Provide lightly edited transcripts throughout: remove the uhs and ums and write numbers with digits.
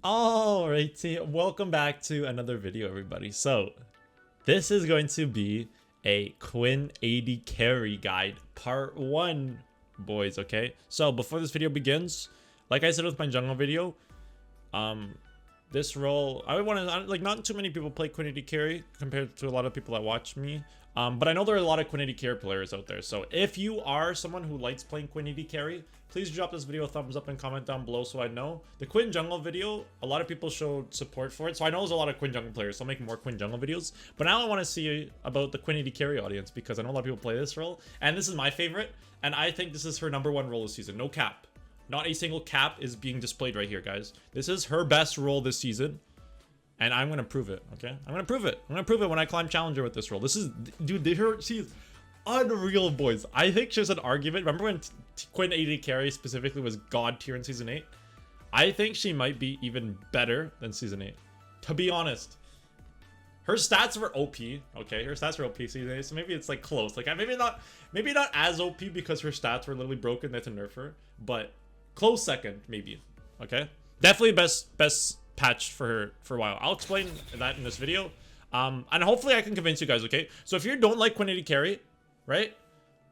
Alrighty, welcome back to another video, everybody. So, this is going to be a Quinn AD carry guide part 1, boys, okay? So, before this video begins, like I said with my jungle video, this role, I want to, like, not too many people play Quinn AD carry compared to a lot of people that watch me. But I know there are a lot of Quinn AD carry players out there. So if you are someone who likes playing Quinn AD carry, please drop this video a thumbs up and comment down below so I know. The Quinn jungle video, a lot of people showed support for it. So I know there's a lot of Quinn jungle players, so I'll make more Quinn jungle videos. But now I want to see about the Quinn AD carry audience because I know a lot of people play this role. And this is my favorite. And I think this is her #1 role this season. No cap. Not a single cap is being displayed right here, guys. This is her best role this season. And I'm gonna prove it, okay? I'm gonna prove it. I'm gonna prove it when I climb Challenger with this role. This is, dude, she's unreal, boys. I think she's an argument. Remember when Quinn AD carry specifically was god tier in Season 8? I think she might be even better than Season 8. To be honest. Her stats were OP, okay? Her stats were OP Season 8, so maybe it's like close. Like, maybe not as OP because her stats were literally broken, they had to nerf her. But close second, maybe, okay? Definitely best patched for her for a while. I'll explain that in this video, and hopefully I can convince you guys, okay? So if you don't like Quinn AD carry, right,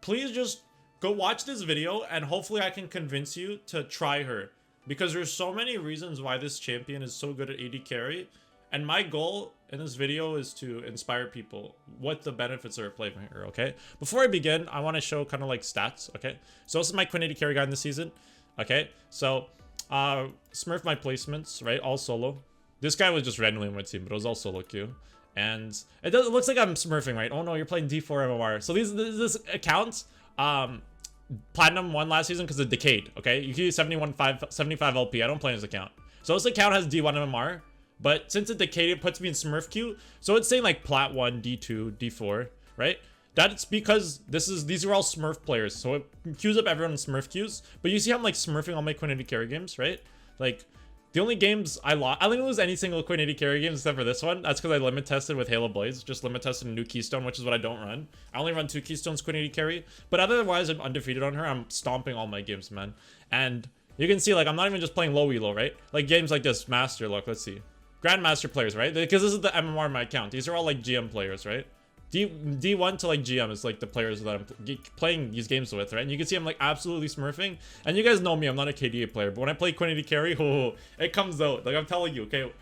please just go watch this video and hopefully I can convince you to try her, because there's so many reasons why this champion is so good at AD carry, and my goal in this video is to inspire people what the benefits are of playing her, okay? Before I begin, I want to show kind of like stats, okay? So this is my Quinn AD carry guide in the season, okay? So Smurf my placements, right? All solo. This guy was just randomly on my team, but it was all solo queue. And it looks like I'm smurfing, right? Oh no, you're playing D4 MMR. So this account, Platinum won last season because it decayed, okay? You can use 75 LP. I don't play this account. So this account has D1 MMR, but since it decayed, it puts me in Smurf queue. So it's saying like Plat 1, D2, D4, right? That's because these are all Smurf players, so it queues up everyone in Smurf queues. But you see how I'm like smurfing all my Quinn AD carry games, right? Like, the only games I lost, I didn't lose any single Quinn AD carry games except for this one. That's because I limit tested with Halo Blaze, just limit tested a new Keystone, which is what I don't run. I only run 2 Keystones Quinn AD carry, but otherwise I'm undefeated on her. I'm stomping all my games, man. And you can see, like, I'm not even just playing low elo, right? Like games like this, Master, look, let's see. Grandmaster players, right? Because this is the MMR in my account. These are all like GM players, right? D1 to like GM is like the players that I'm playing these games with, right? And you can see I'm like absolutely smurfing. And you guys know me, I'm not a KDA player, but when I play Quinn AD carry, oh, it comes out. Like I'm telling you, okay?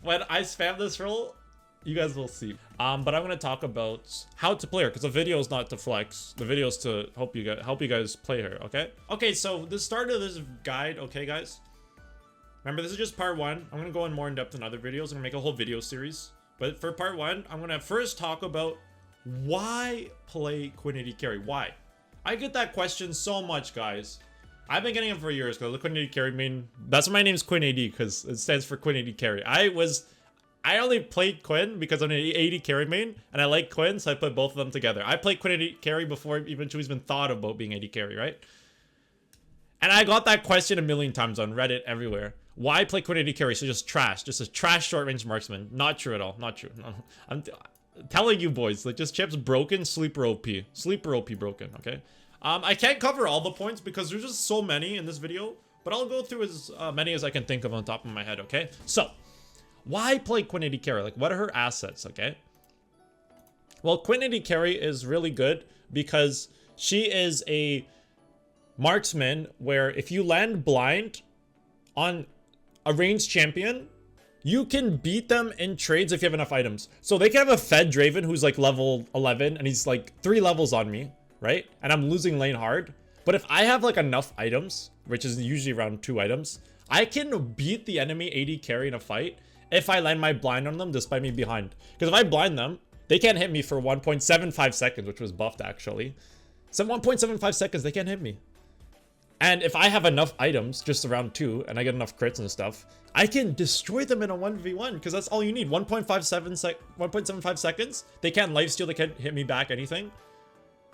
When I spam this role, you guys will see. But I'm gonna talk about how to play her, because the video is not to flex. The video is to help you guys play her, okay? Okay, so the start of this guide, okay, guys? Remember, this is just part 1. I'm gonna go in more in depth in other videos. I'm gonna make a whole video series. But for part 1, I'm gonna first talk about why play Quinn AD carry? Why? I get that question so much, guys. I've been getting it for years because the Quinn AD carry main. That's why my name's Quinn AD, because it stands for Quinn AD carry. I only played Quinn because I'm an AD carry main, and I like Quinn, so I put both of them together. I played Quinn AD carry before even she's even thought about being AD carry, right? And I got that question a million times on Reddit, everywhere. Why play Quinn AD carry? So just a trash short range marksman. Not true at all. Not true. No. I'm telling you, boys, like, this chip's broken. Sleeper OP broken, okay? I can't cover all the points because there's just so many in this video, but I'll go through as many as I can think of on top of my head, okay? So, why play Quinn AD carry? Like, what are her assets, okay? Well, Quinn AD carry is really good because she is a marksman where if you land blind on a ranged champion, you can beat them in trades if you have enough items. So they can have a Fed Draven who's like level 11 and he's like 3 levels on me, right? And I'm losing lane hard. But if I have like enough items, which is usually around 2 items, I can beat the enemy AD carry in a fight if I land my blind on them despite me behind. Because if I blind them, they can't hit me for 1.75 seconds, which was buffed actually. So 1.75 seconds, they can't hit me. And if I have enough items, just around 2, and I get enough crits and stuff, I can destroy them in a 1v1, because that's all you need. 1.75 seconds. They can't lifesteal, they can't hit me back, anything.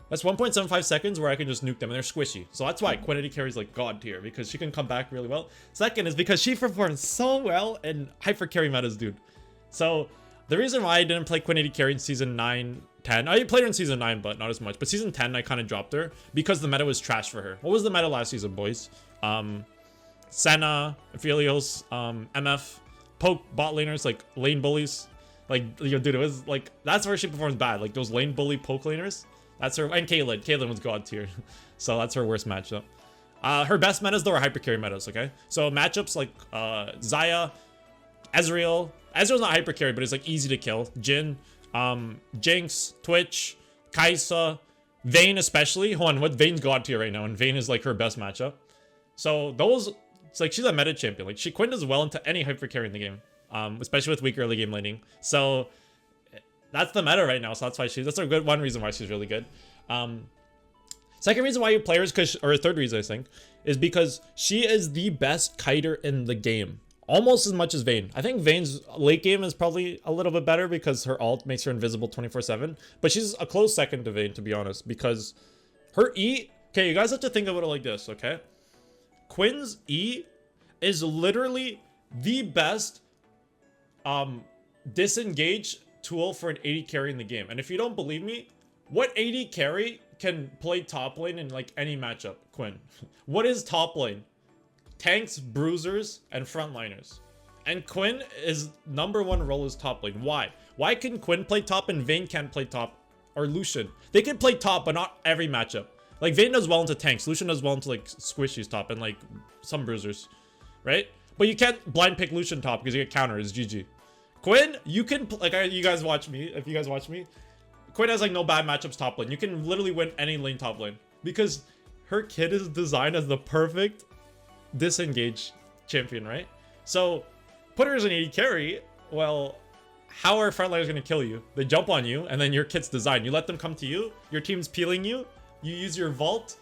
That's 1.75 seconds where I can just nuke them, and they're squishy. So that's why Quinn AD carry is like god tier, because she can come back really well. Second is because she performs so well in hyper carry metas, dude. So the reason why I didn't play Quinn AD carry in Season 9, 10. I played her in Season 9, but not as much. But Season 10, I kind of dropped her because the meta was trash for her. What was the meta last season, boys? Senna, Aphelios, MF, poke bot laners, like lane bullies. Like, yo, dude, it was like, that's where she performs bad. Like those lane bully poke laners. That's her, and Caitlyn. Caitlyn was god tier. So that's her worst matchup. Her best metas though are hyper carry metas, okay? So matchups like Xayah, Ezreal. Ezreal's not hyper carry, but it's like easy to kill. Jhin, Jinx, Twitch, Kai'Sa, Vayne especially. Hold on, what Vayne's god tier right now, and Vayne is like her best matchup. So those, it's like she's a meta champion. Like Quinn does well into any hyper carry in the game, especially with weak early game laning. So that's the meta right now. So that's why that's a good one reason why she's really good. Second reason why you players, or third reason I think, is because she is the best kiter in the game. Almost as much as Vayne. I think Vayne's late game is probably a little bit better because her ult makes her invisible 24/7. But she's a close second to Vayne, to be honest, because her E... Okay, you guys have to think about it like this, okay? Quinn's E is literally the best disengage tool for an AD carry in the game. And if you don't believe me, what AD carry can play top lane in like any matchup? Quinn. What is top lane? Tanks, bruisers, and frontliners. And Quinn is #1 role is top lane. Why? Why can Quinn play top and Vayne can't play top? Or Lucian? They can play top, but not every matchup. Like Vayne does well into tanks. Lucian does well into like squishies top and like some bruisers, right? But you can't blind pick Lucian top because you get counter. It's GG. Quinn, you can like you guys watch me. If you guys watch me, Quinn has like no bad matchups top lane. You can literally win any lane top lane because her kit is designed as the perfect disengage champion, right? So put her as an AD carry. Well, how are frontliners going to kill you? They jump on you and then your kit's designed. You let them come to you, your team's peeling you, you use your vault,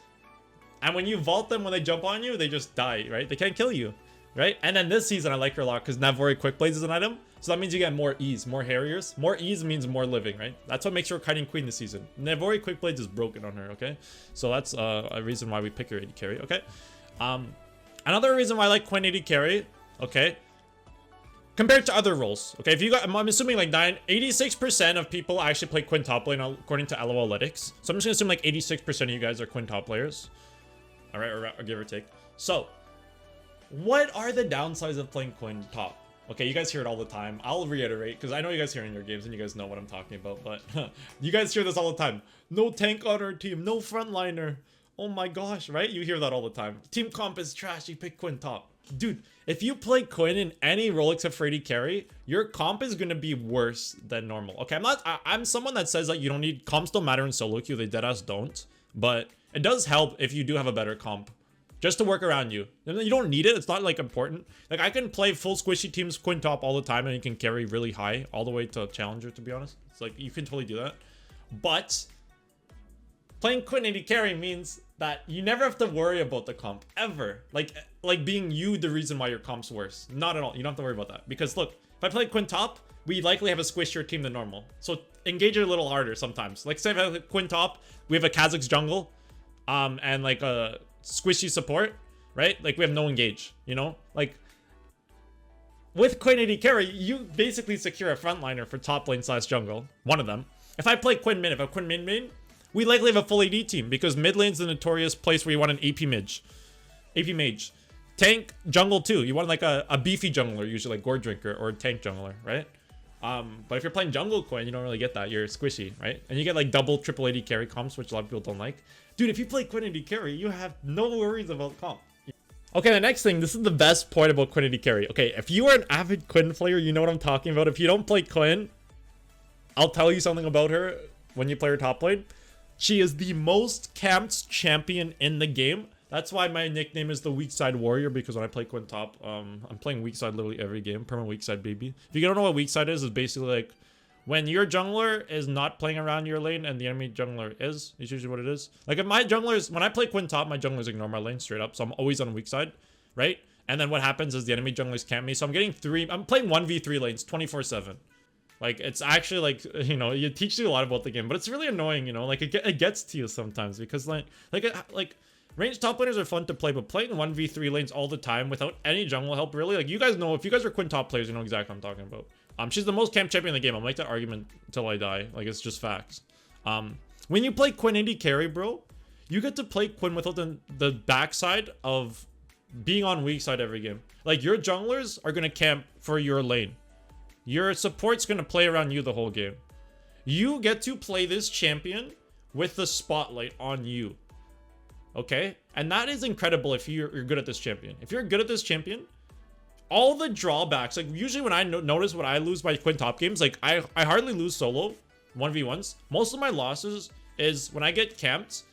and when you vault them, when they jump on you, they just die, right? They can't kill you, right? And then this season I like her a lot because Navori quick plays is an item, so that means you get more ease, more harriers. More ease means more living, right? That's what makes her kiting queen this season. Navori quick blades is broken on her, okay? So that's a reason why we pick her AD carry, okay? Another reason why I like Quinn AD carry, okay, compared to other roles, okay, if you got, I'm assuming like 86% of people actually play Quinn top lane according to LOLytics. So I'm just gonna assume like 86% of you guys are Quinn top players. All right, or give or take. So, what are the downsides of playing Quinn top? Okay, you guys hear it all the time. I'll reiterate because I know you guys hear it in your games and you guys know what I'm talking about. But you guys hear this all the time. No tank on our team, no frontliner. Oh my gosh, right? You hear that all the time. Team comp is trash, you pick Quinn top. Dude, if you play Quinn in any role except for AD carry, your comp is gonna be worse than normal. Okay, I'm someone that says that you don't need, comps don't matter in solo queue, they deadass don't. But it does help if you do have a better comp. Just to work around you. You don't need it, it's not like important. Like I can play full squishy teams Quinn top all the time and you can carry really high, all the way to challenger, to be honest. It's like, you can totally do that. But playing Quinn AD carry means that you never have to worry about the comp ever, like being you the reason why your comp's worse. Not at all. You don't have to worry about that because look, if I play Quinn top, we likely have a squishier team than normal, so engage it a little harder sometimes. Like say if I have Quinn top, we have a Kha'Zix jungle and like a squishy support, right? Like we have no engage, you know, like with Quinn AD carry you basically secure a frontliner for top lane / jungle, one of them. If I play Quinn mid, if I Quinn mid, we likely have a full AD team because mid lane's the notorious place where you want an AP mage. Tank, jungle too. You want like a beefy jungler, usually like Gourd Drinker or tank jungler, right? But if you're playing jungle Quinn, you don't really get that. You're squishy, right? And you get like double triple AD carry comps, which a lot of people don't like. Dude, if you play Quinn AD carry, you have no worries about comp. Okay, the next thing, this is the best point about Quinn AD carry. Okay, if you are an avid Quinn player, you know what I'm talking about. If you don't play Quinn, I'll tell you something about her when you play her top lane. She is the most camped champion in the game. That's why my nickname is the weak side warrior, because when I play Quinn top, I'm playing weak side literally every game. Permanent weak side, baby. If you don't know what weak side is, it's basically like when your jungler is not playing around your lane and the enemy jungler is usually what it is. Like if my junglers, when I play Quinn top, my junglers ignore my lane straight up, so I'm always on weak side, right? And then what happens is the enemy junglers camp me, so I'm getting I'm playing 1v3 lanes 24/7. Like, it's actually, like, you know, it teaches you a lot about the game, but it's really annoying, you know, like, it gets to you sometimes, because, like, ranged top laners are fun to play, but playing 1v3 lanes all the time without any jungle help, really, like, you guys know, if you guys are Quinn top players, you know exactly what I'm talking about. She's the most camp champion in the game. I'll make that argument until I die. Like, it's just facts. When you play Quinn AD carry, bro, you get to play Quinn without the backside of being on weak side every game. Like, your junglers are gonna camp for your lane. Your support's gonna play around you the whole game. You get to play this champion with the spotlight on you. Okay? And that is incredible if you're good at this champion. If you're good at this champion, all the drawbacks, like usually when I notice when I lose my Quinn top games, like I hardly lose solo 1v1s. Most of my losses is when I get camped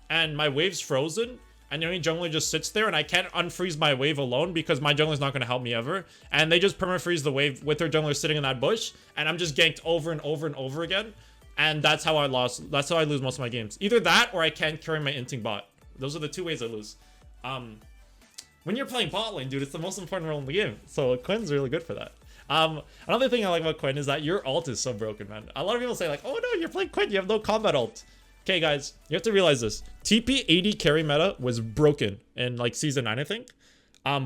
and my wave's frozen and the only jungler just sits there and I can't unfreeze my wave alone because my jungler's not going to help me ever. And they just perma-freeze the wave with their jungler sitting in that bush and I'm just ganked over and over and over again. And that's how I lost. That's how I lose most of my games. Either that or I can't carry my inting bot. Those are the two ways I lose. When you're playing bot lane, dude, it's the most important role in the game. So Quinn's really good for that. Another thing I like about Quinn is that your ult is so broken, man. A lot of people say like, oh no, you're playing Quinn, you have no combat ult. Okay, guys, you have to realize this. TP AD carry meta was broken in like season 9, I think.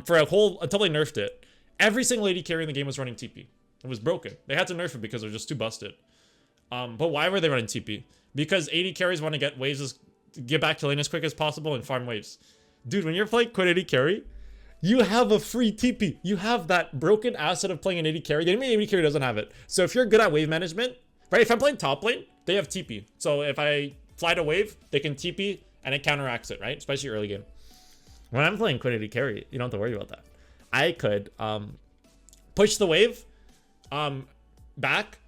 For a whole, until they nerfed it. Every single AD carry in the game was running TP. It was broken. They had to nerf it because they're just too busted. But why were they running TP? Because AD carries want to get waves, get back to lane as quick as possible and farm waves. Dude, when you're playing QuinnAD carry, you have a free TP. You have that broken asset of playing an AD carry. The enemy AD carry doesn't have it. So if you're good at wave management, right? If I'm playing top lane, they have TP. So if I fly to wave, they can TP and it counteracts it, right? Especially early game. When I'm playing QuinnAD carry, you don't have to worry about that. I could push the wave back,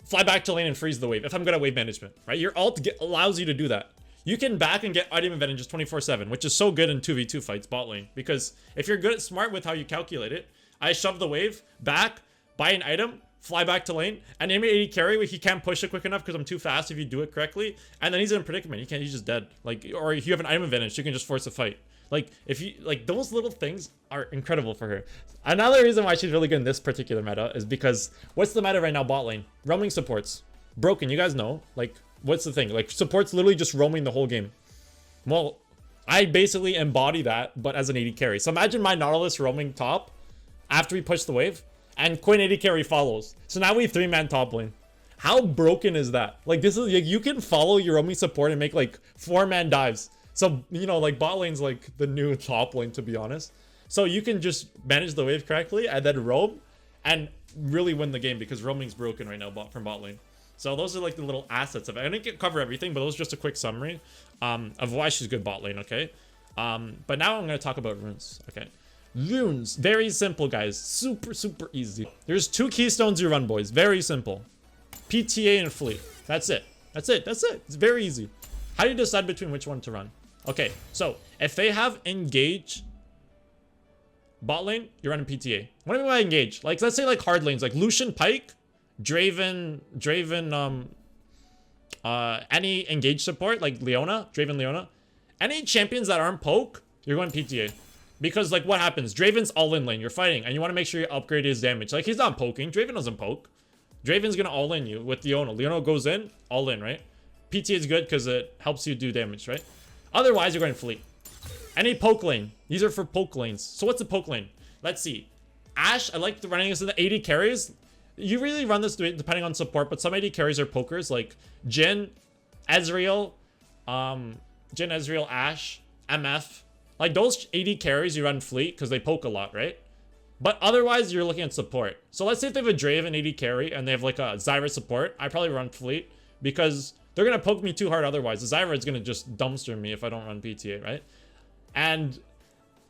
fly back to lane and freeze the wave if I'm good at wave management, right? Your ult allows you to do that. You can back and get item advantages 24/7, which is so good in 2v2 fights bot lane. Because if you're good at smart with how you calculate it, I shove the wave back, buy an item, fly back to lane, and enemy AD carry, he can't push it quick enough because I'm too fast if you do it correctly, and then he's in a predicament. He's just dead. Like, or if you have an item advantage, you can just force a fight. Like, if you like, those little things are incredible for her. Another reason why she's really good in this particular meta is because what's the meta right now? Bot lane roaming supports broken. You guys know, like, what's the thing? Like, support's literally just roaming the whole game. Well, I basically embody that, but as an AD carry. So imagine my Nautilus roaming top after we push the wave, and Quinn AD carry follows. So now we 3-man top lane. How broken is that? Like, this is like, you can follow your roaming support and make like 4-man dives. So, you know, like bot lane's like the new top lane, to be honest. So you can just manage the wave correctly and then roam and really win the game because roaming's broken right now from bot lane. So those are like the little assets of it. I didn't cover everything, but those are just a quick summary of why she's good bot lane, okay? But now I'm going to talk about runes, okay? Runes, very simple, guys. Super, super easy. There's 2 keystones you run, boys. Very simple. PTA and Fleet. That's it. That's it. That's it. It's very easy. How do you decide between which one to run? Okay, so if they have engage bot lane, you're running PTA. What do I mean by engage? Like, let's say like hard lanes, like Lucian Pike, Draven, any engage support, like Leona, Draven Leona. Any champions that aren't poke, you're going PTA. Because, like, what happens? Draven's all-in lane. You're fighting, and you want to make sure you upgrade his damage. Like, he's not poking. Draven doesn't poke. Draven's going to all-in you with Leona. Leona goes in, all-in, right? PTA is good because it helps you do damage, right? Otherwise, you're going Fleet. Any poke lane. These are for poke lanes. So what's a poke lane? Let's see. Ashe, I like running this in the AD carries. You really run this depending on support, but some AD carries are pokers, like Jhin, Ezreal, Ashe, MF. Like, those AD carries, you run Fleet because they poke a lot, right? But otherwise, you're looking at support. So let's say if they have a Draven AD carry and they have like a Zyra support, I probably run Fleet because they're going to poke me too hard otherwise. The Zyra is going to just dumpster me if I don't run PTA, right? And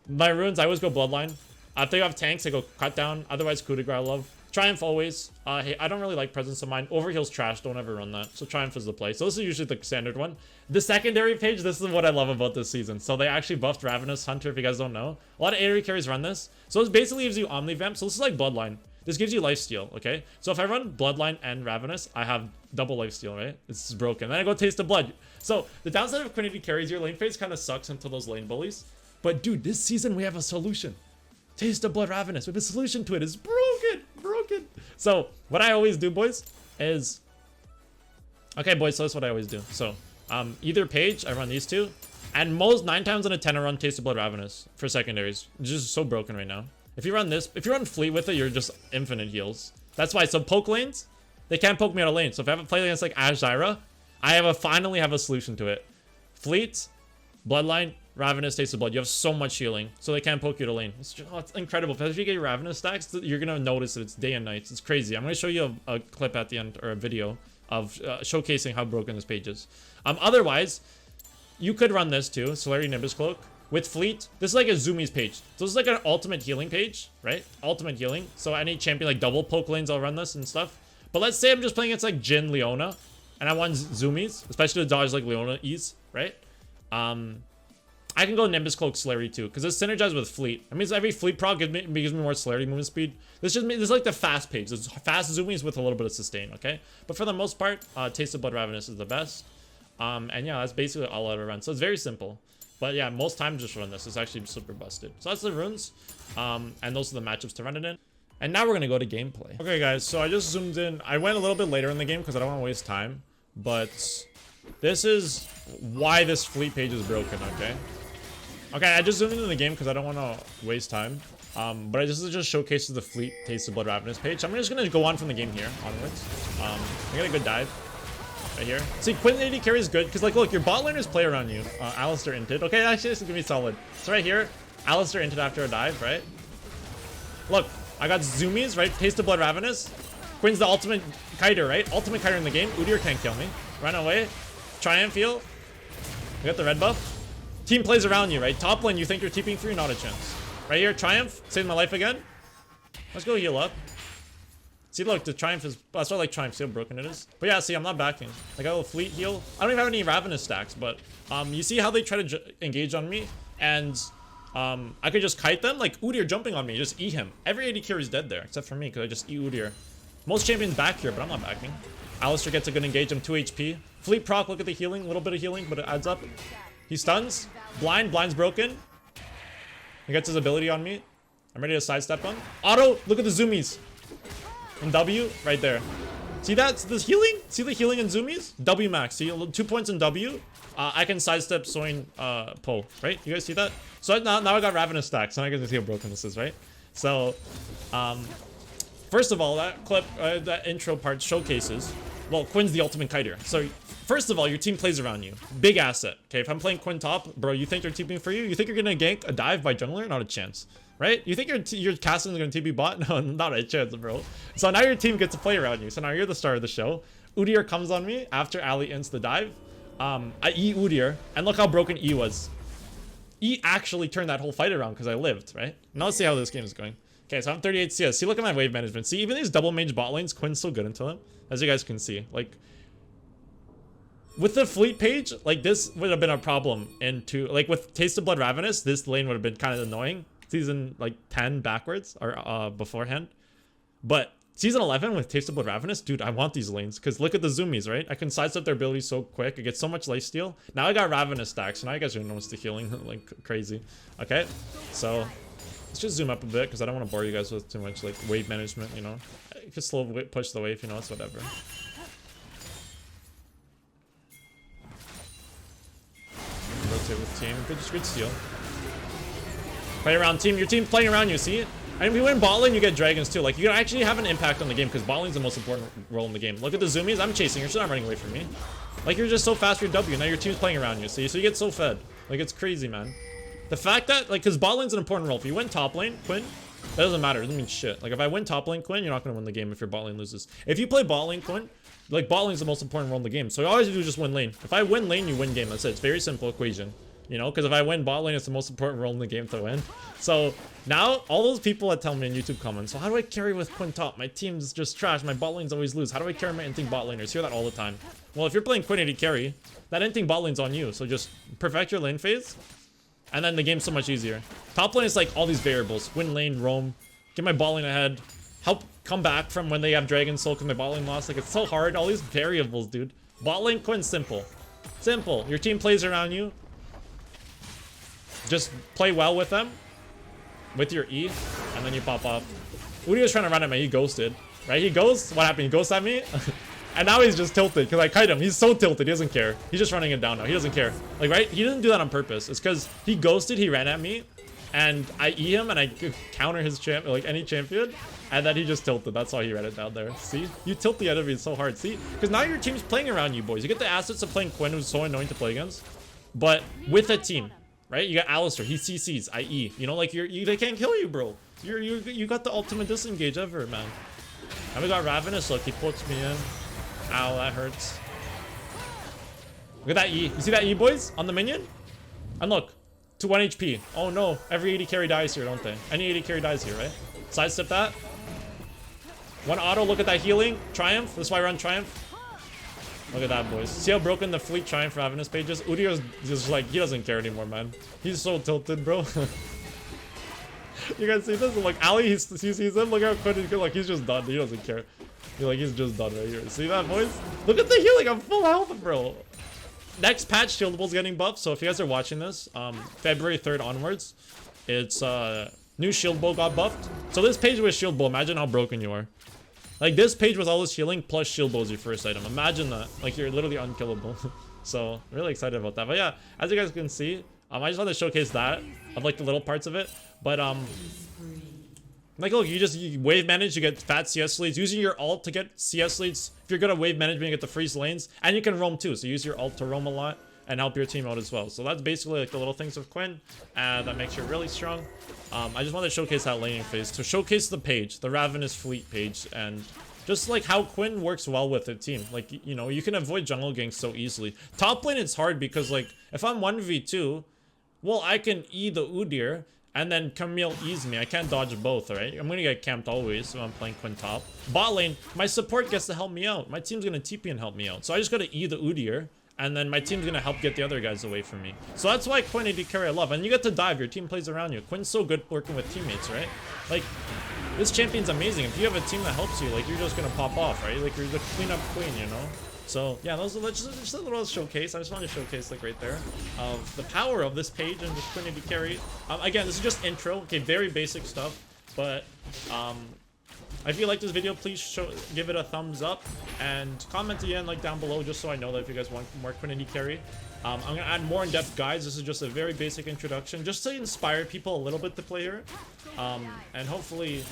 my runes, I always go Bloodline. If they have tanks, I go Cut Down. Otherwise, Coup de Grace I love. Triumph always. Hey, I don't really like Presence of Mind. Overheal's trash. Don't ever run that. So Triumph is the play. So this is usually the standard one. The secondary page, this is what I love about this season. So they actually buffed Ravenous Hunter, if you guys don't know. A lot of AoE carries run this. So it basically gives you Omnivamp. So this is like Bloodline. This gives you lifesteal, okay? So if I run Bloodline and Ravenous, I have double lifesteal, right? This is broken. Then I go Taste of Blood. So the downside of QuinnAD carries, your lane phase kind of sucks until those lane bullies. But dude, this season we have a solution. Taste of Blood Ravenous. We have a solution to it. It's broken. So what I always do, boys, is... Okay, boys, so that's what I always do. So either page, I run these two. And 9 times out of 10, I run Taste of Blood Ravenous for secondaries. It's just so broken right now. If you run this, if you run Fleet with it, you're just infinite heals. That's why. So poke lanes, they can't poke me out of lane. So if I have a play against like Ashe Zyra, I finally have a solution to it. Fleet, Bloodline, Ravenous, Taste of Blood. You have so much healing, so they can't poke you to lane. It's just, oh, it's incredible. If you get your Ravenous stacks, you're gonna notice that it's day and night. It's crazy. I'm gonna show you a clip at the end, or a video of showcasing how broken this page is. Otherwise, you could run this too, Solari Nimbus Cloak. With Fleet, this is like a Zoomies page. So this is like an ultimate healing page, right? Ultimate healing. So any champion, like double poke lanes, I'll run this and stuff. But let's say I'm just playing against like Jhin, Leona, and I want Zoomies, especially to dodge like Leona E's, right? I can go Nimbus Cloak Solari too, because it's synergized with Fleet. That means every Fleet proc gives me more Solari movement speed. This is like the fast page. It's fast Zoomies with a little bit of sustain, okay? But for the most part, Taste of Blood Ravenous is the best. And yeah, that's basically all I ever run. So it's very simple. But yeah, most times just run this. It's actually super busted. So that's the runes. And those are the matchups to run it in. And now we're going to go to gameplay. Okay, guys. So I just zoomed in. I went a little bit later in the game because I don't want to waste time. But this is why this Fleet page is broken, okay? Okay, I just zoomed into the game because I don't want to waste time. But this just showcases the Fleet Taste of Blood Ravenous page. I'm just going to go on from the game here onwards. I got a good dive. Right here. See, QuinnAD carry is good because, like, look, your bot laners play around you. Alistair inted. Okay, actually, this is gonna be solid. So right here, Alistair inted after a dive, right? Look, I got Zoomies, right? Taste of Blood Ravenous. Quinn's the ultimate kiter, right? Ultimate kiter in the game. Udyr can't kill me. Run away. Triumph heal. You got the red buff. Team plays around you, right? Top lane, you think you're TPing free? Not a chance. Right here, Triumph. Saved my life again. Let's go heal up. See, look, the Triumph is... That's why I like Triumph. See how broken it is? But yeah, see, I'm not backing. I got a little Fleet heal. I don't even have any Ravenous stacks, but... you see how they try to engage on me? And... I could just kite them. Like, Udyr jumping on me. Just E him. Every AD carry is dead there, except for me, because I just E Udyr. Most champions back here, but I'm not backing. Alistair gets a good engage. I'm 2 HP. Fleet proc, look at the healing. A little bit of healing, but it adds up. He stuns. Blind. Blind's broken. He gets his ability on me. I'm ready to sidestep him. Auto, look at the Zoomies. And W, right there. See that? The healing? See the healing in Zoomies? W max. See, 2 points in W. I can sidestep Soin Po, right? You guys see that? So now I got Ravenous stacks. Now I can see how broken this is, right? So, first of all, that clip, that intro part showcases, well, Quinn's the ultimate kiter. So, first of all, your team plays around you. Big asset. Okay, if I'm playing Quinn top, bro, you think they're TPing for you? You think you're gonna gank a dive by jungler? Not a chance. Right? You think your casting is going to TP bot? No, not a chance, bro. So now your team gets to play around you. So now you're the star of the show. Udyr comes on me after Ali ints the dive. I E Udyr, and look how broken E was. E actually turned that whole fight around because I lived, right? Now let's see how this game is going. Okay, so I'm 38 CS. See, look at my wave management. See, even these double mage bot lanes, Quinn's so good into them. As you guys can see. Like, with the Fleet page, like, this would have been a problem. Like, with Taste of Blood Ravenous, this lane would have been kind of annoying. Season like 10 backwards or beforehand, but season 11 with Taste of Blood Ravenous, dude, I want these lanes because look at the Zoomies, right? I can sidestep their abilities so quick. I get so much lifesteal. Now I got Ravenous stacks, so now you guys are gonna notice the healing like crazy. Okay, so let's just zoom up a bit because I don't want to bore you guys with too much like wave management. You know, you can slow push the wave. You know, it's whatever. Rotate with team. Good steal. Play around team. Your team's playing around you, see? And if you win bot lane, you get dragons too. Like, you can actually have an impact on the game because bot lane's the most important role in the game. Look at the Zoomies. I'm chasing. You're still not running away from me. Like, you're just so fast for your W. Now your team's playing around you, see? So you get so fed. Like, it's crazy, man. The fact that, like, because bot lane's an important role. If you win top lane, Quinn, that doesn't matter. It doesn't mean shit. Like, if I win top lane, Quinn, you're not going to win the game if your bot lane loses. If you play bot lane, Quinn, like, bot lane's the most important role in the game. So all you do is just win lane. If I win lane, you win game. That's it. It's a very simple equation. You know, because if I win bot lane, it's the most important role in the game to win. So now all those people that tell me in YouTube comments, so how do I carry with Quinn top? My team's just trash. My bot lanes always lose. How do I carry my inting bot laners? Hear that all the time. Well, if you're playing QuinnAD carry, that inting bot lane's on you. So just perfect your lane phase, and then the game's so much easier. Top lane is like all these variables. Win lane, roam, get my bot lane ahead, help come back from when they have Dragon Soul because my bot lane lost. Like, it's so hard. All these variables, dude. Bot lane, Quinn's simple. Simple. Your team plays around you. Just play well with them, with your E, and then you pop off. Udyr was trying to run at me, he ghosted, right? He ghosts, what happened? He ghosts at me, and now he's just tilted, because I kite him. He's so tilted, he doesn't care. He's just running it down now, he doesn't care. Like, right? He didn't do that on purpose. It's because he ghosted, he ran at me, and I E him, and I could counter his champ, like any champion, and then he just tilted. That's why he ran it down there. See? You tilt the enemy so hard, see? Because now your team's playing around you, boys. You get the assets of playing Quinn, who's so annoying to play against, but with a team. right? You got Alistair, he CCs, i.e. You know, like they can't kill you, bro. You got the ultimate disengage ever, man. And we got Ravenous, look, he puts me in. Ow, that hurts. Look at that E. You see that E, boys? On the minion? And look, to 1 HP. Oh no, every 80 carry dies here, don't they? Any 80 carry dies here, right? Sidestep that. One auto, look at that healing. Triumph, this is why I run Triumph. Look at that, boys. See how broken the fleet Triumph Ravenous page is? Udyr's just like, he doesn't care anymore, man. He's so tilted, bro. You guys see this? Like, Ali, he sees him. Look how Quinn, like, he's just done. He doesn't care. He's just done right here. See that, boys? Look at the healing. I'm full health, bro. Next patch, Shieldable's getting buffed. So if you guys are watching this, February 3rd onwards, it's new Shield Bow got buffed. So this page with Shield Bow, imagine how broken you are. Like this page with all this healing plus Shield Bow is your first item. Imagine that. Like you're literally unkillable. So really excited about that. But yeah, as you guys can see, I just want to showcase that of like the little parts of it. But like look, you wave manage, you get fat CS leads. Using your ult to get CS leads. If you're good at wave management, you get the freeze lanes, and you can roam too. So use your ult to roam a lot and help your team out as well. So that's basically like the little things of Quinn, and that makes you really strong. I just wanted to showcase that laning phase, to showcase the page, the Ravenous Fleet page, and just like how Quinn works well with the team. Like, you know, you can avoid jungle ganks so easily. Top lane, it's hard because like, if I'm 1v2, well, I can E the Udyr, and then Camille E's me. I can't dodge both, right? I'm gonna get camped always, so I'm playing Quinn top. Bot lane, my support gets to help me out. My team's gonna TP and help me out. So I just gotta E the Udyr, and then my team's gonna help get the other guys away from me. So that's why Quinn AD carry I love. And you get to dive, your team plays around you. Quinn's so good working with teammates, right? Like, this champion's amazing. If you have a team that helps you, like, you're just gonna pop off, right? Like, you're the cleanup queen, you know? So, yeah, those are just a little showcase. I just wanted to showcase, like, right there, of the power of this page and just Quinn AD carry. Again, this is just intro, okay, very basic stuff, but, if you like this video, please give it a thumbs up and comment again, like, down below, just so I know that if you guys want more Quinn AD carry. I'm gonna add more in-depth guides. This is just a very basic introduction, just to inspire people a little bit to play her. And hopefully,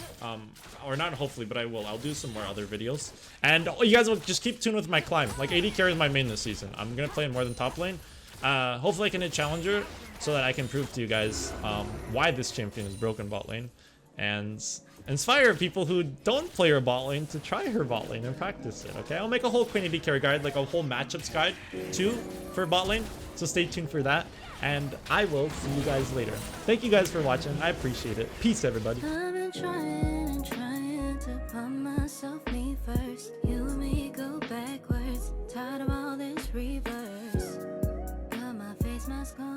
or not hopefully, but I'll do some more other videos. And you guys will just keep tuned with my climb. Like, AD carry is my main this season. I'm gonna play in more than top lane. Hopefully I can hit Challenger so that I can prove to you guys why this champion is broken bot lane. And inspire people who don't play her bot lane to try her bot lane and practice it, okay? I'll make a whole Quinn AD carry guide, like a whole matchups guide too for bot lane, so stay tuned for that, and I will see you guys later. Thank you guys for watching. I appreciate it. Peace, everybody. I've been trying to put myself me first. You and me go backwards, tired of all this reverse. Got my face mask on.